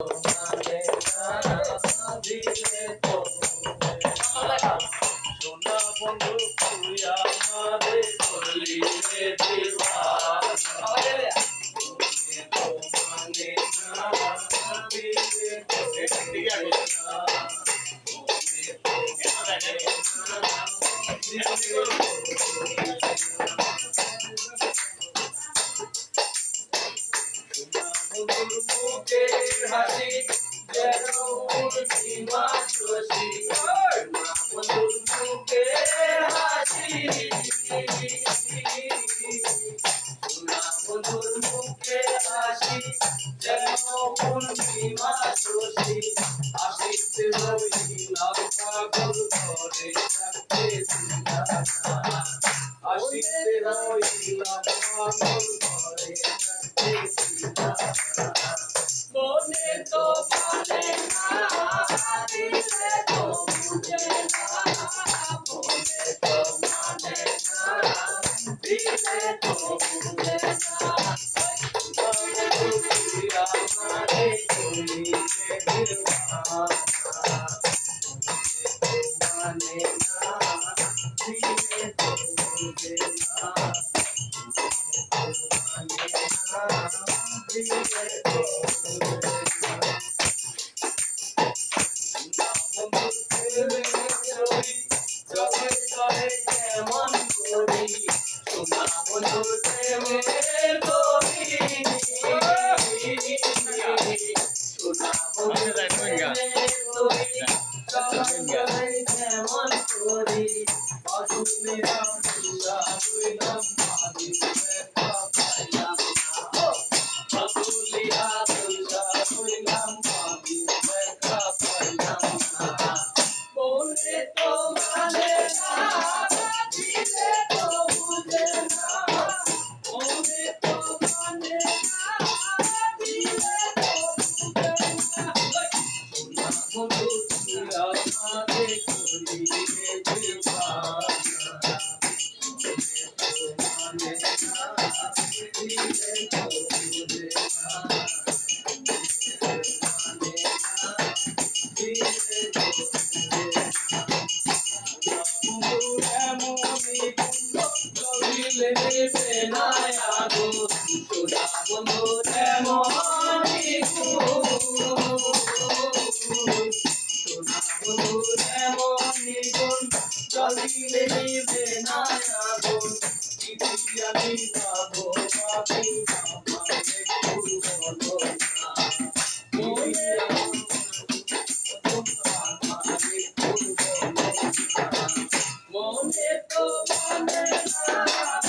মানে না দিলে তো সোনা বন্ধু তুই আমারে করলি রে দিওয়ানা তুমি তো মানে না দিলে তো তুমি তো মানে না বন্ধুর মুখে হাসি যেন পূর্ণিমা শশী বন্ধুর মুখে হাসি বন্ধুর মুখে হাসি যেন পূর্ণিমা শশী হাসিতে রইলাম পাগল করে থাকতে হাসিতে রইলাম পাগল করে মনে তো মানে না দিলে তো বুঝে না মনে তো মানে না দিলে তো বুঝে না আমারে তুই দিওয়ানা মানে না দিলে তো বুঝে না কেমন করি সোনা বন্ধুর প্রেমে করি সোনা বন্ধুর প্রেমে করি কেমন করি অসুবিধা হইলাম মনে তো মানে না দিলে তো বুঝে না মনে তো মানে না দিলে তো বুঝে না বন্ধু তুই আমারে করলি রে দিওয়ানা মানে না দিলে তো বুঝে না চলিলে নিবে না আগুন আমি যাবো পাপি আমারে করবো না মনে তো মানে না